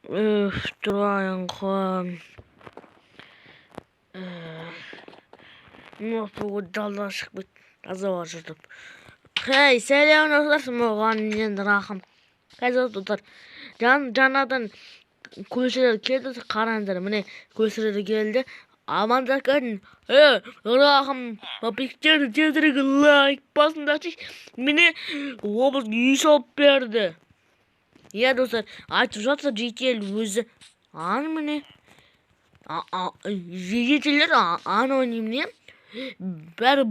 Durayın kon. Bu dallaşık bir azı var şurada. Hey, selam dostlar, muğan yeniden rahım. Kayda tutar. Canadan kulüseler geldi, karandır. Mene kulüseler geldi. Aman da kadın. Rahım. Picture çedirek like basın da çiş. Mene obuz yusop verdi. Ya dostlar, açıkçası GTL özü. An mene? GTL'ler an oynayayım diye. Бәрі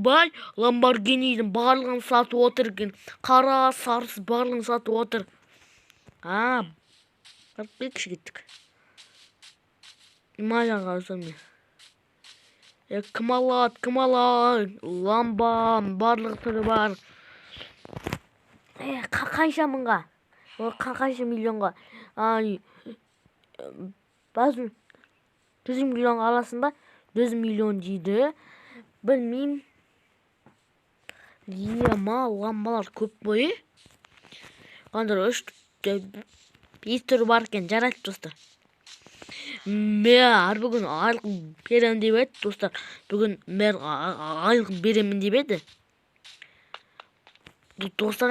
Lamborghini'nin барлығын сатып отыр екен. Қара, сарысы барлығын сатып отыр. Bir kişi gittik. İmaja kalsam ya. Kımalat, lamba, барлығы түрі бар. Қанша мыңға? Қанша миллионға? Bazı 100 milyon alasın ba? 100 milyon дейді. Bilmeyeyim. Lambalar көп boyu. Kandır bir tür varken жарайды dostlar. Мен бүгін айлық беремін деп еді достар. Бүгін мен айлық беремін деп еді. Достар,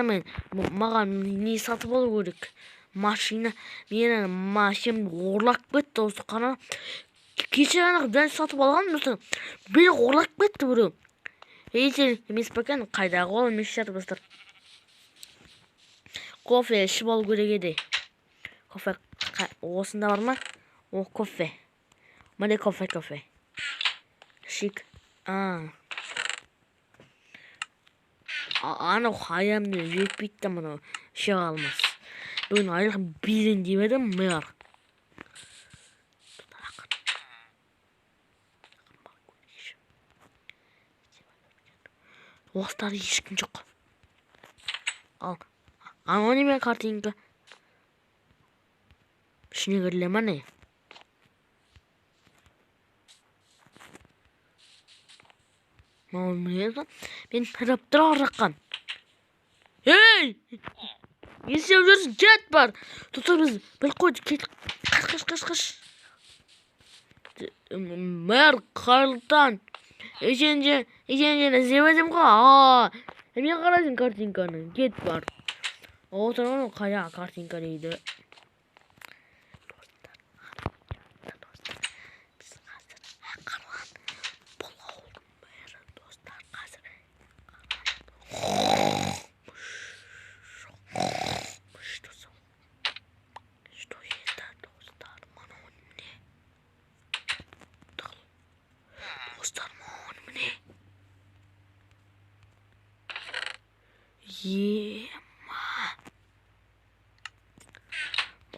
маған не сатып алу керек? Машина. Менің машинамды ұрлап кетті осы қана. Кеше ғана ben сатып алған достар. Бені ұрлап кетті біреу. Ейтен емес бәкен, қайдағы ол емес жатыр достар. Кофе ішіп алу керек еді. Кофе осында бар ма? О, кофе. Міне кофе. Шик. Анау хаямды жетпейді да мұны іше қалмас. Бүгін айлық берін деп едім, мэр. Остары ешкім жоқ. Анонимен картинка. İçine girileme ne? Ne olmuyor? Ben taraftar ararken. Hey! Ne seviyorsun? Jet var. Tutarız. Ben koy. Kaç. Mer kartan. İçince ne sevmedim ka. Hem yakaladın kartinkanı. Jet var. O zaman kaya kartinkanıydı.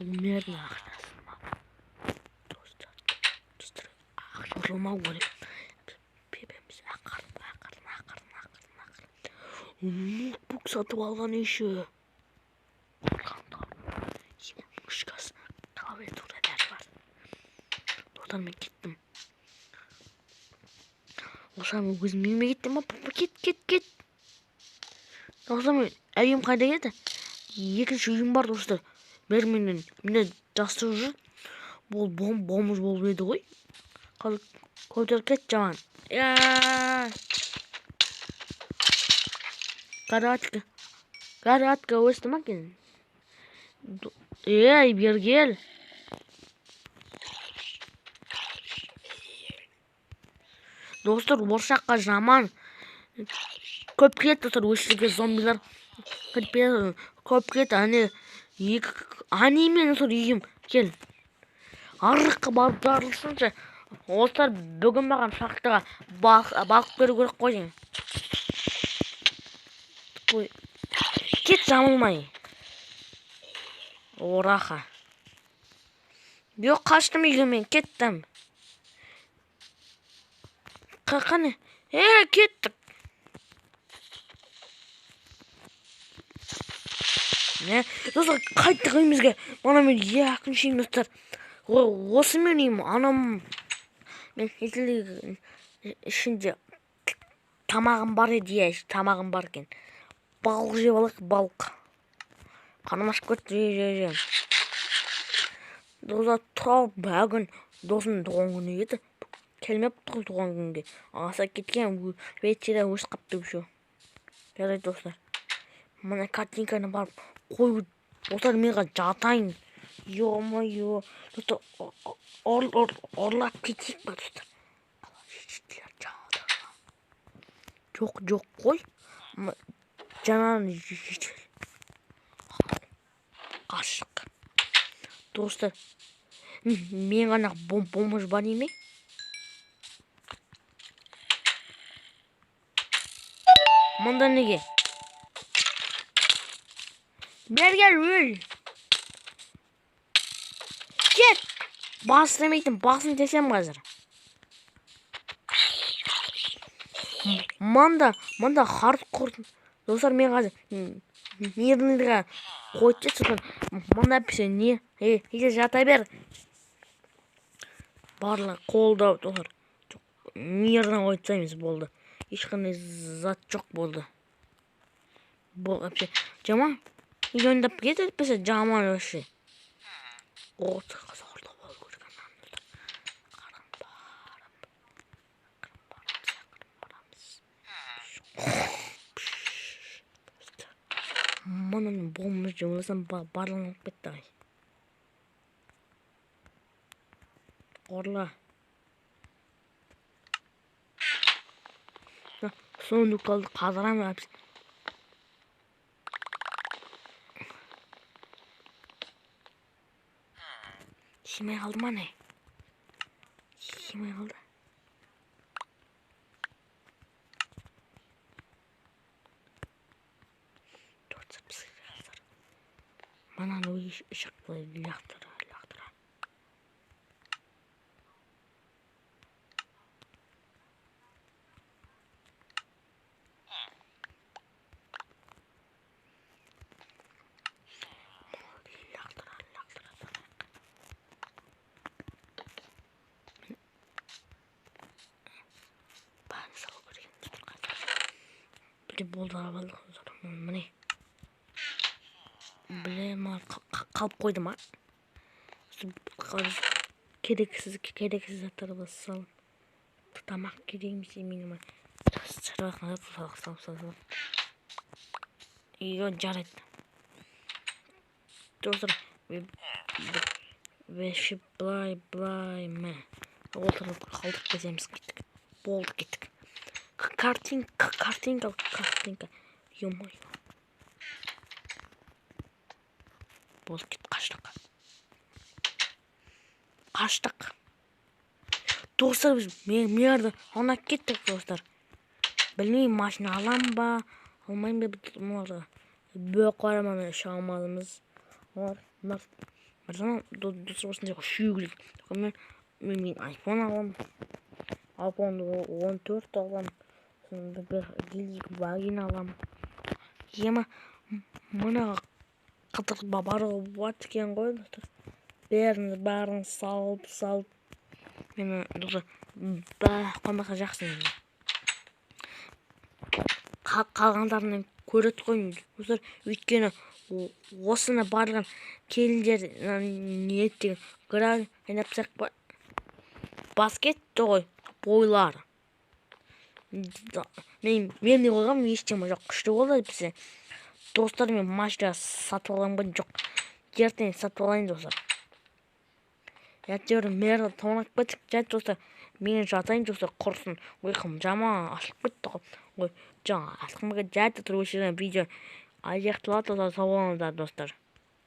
Умеренно dostlar akşamlama böyle pepemiz akar. Notebook satıp algan işi. Muşkas kahve tureler var. Oradan ben gittim. O zaman gözüm bilme gittim ama git. O zaman evim kayda geldi. Екінші үйім бар достар. Міне жастық жүр. Бұл бомбыз болып еді ғой. Көтер кет жаман. Гаратка өсті ма екен? Бер кел. Достар, боршаққа жаман. Көп кет достар, өшірге зомбилар. Көп кет, анемен тұр үйім, кел. Арыққа барып жарылсыншы. Олар бүгін маған шақтыға балық беру керек қойын. Кет, жамылмай. Ораха. Жоқ, қаштым үйге мен, кеттім. Қане? Кеттік. Достар, қайттық үйімізге. Мана мен екіншейін достар. Осы мен үйім, анам. Мен ішінде тамағым бар еді, тамағым бар екен. Балық жеп алайық, балық. Қанам ашып кетті, достар тұрап бүгін досының туған күні еді. Келмепті ғой туған күнге. Аса кеткен вечерде өз қапты үшеу. Жарайды достар. Мына картинканы барып қою. Достар менға жатайын. Ё-моё. Достар орлап кетейік па достар. Жоқ қой. Жанарын қашық. Достар, мен ғана бомбыш бар еме? Мұнда неге? Бергер өл. Кет! Бас демейтін, басын тесем қазір. Мында хардкор. Достар, мен қазір мирныйға қойты сұқын. Мында піші не? Ете жата бер. Барлығы қолдау, достар. Мирна қойтсаймыз болды. Ешқандай зат жоқ болды. Бұл әпше. Жаман? Үйондап кетеді піші жаман өші. Оты қызорда бол көрген анды. Мұның болмыз жұмылысын барлығын кетті ай. Орла. Соңды қалды қазырам әпсі. Шемей қалды ма не? Шемей қалды. Мананы ұшықпылай лақтыра. Біле болды арабалық. Міне. Біле ма қалып қойды ма? Керексіз заттарды салып. Тамақ кереміз емені ма? Шарбақын салып. Үйге жарайды. Достар, веші былай ма? Отырып қалдық беземіз кеттік. Болды кеттік. Картинка. Ё-моё. Болды кет, қаштық. Достар, біз мерді ona кеттік, достар. Білмеймін, машина алам ба, алмайым ба, бөк қараманы шағымалымыз. Достар, осындай шүйгілік. Мен iPhone алам. iPhone 14 алам. Bir gildik vagin alam. Ема мұна қытық бабары бат екен ғой. Бәрін салып. Мені достар қомақа жақсын. Қалғандарынан көрет қойын. Достар, өйткені осыны барған келіндер ниеттеген град айнапсақ бас кетті ғой бойлары. Мен не қойғам, ештеңе жоқ. Күшті болды бізде. Достар, мен машина сатып алам ба жоқ. Ертең сатып алайын, достар. Әйтеуір мерді тоңап кеттік. Жат, достар, мен жатайын, достар, құрсын. Ұйқым жаман ашылып кетті ғой. Жаңа ашқымға жат, достар, өшірген видео аяқталады, достар, сау болыңыздар, достар.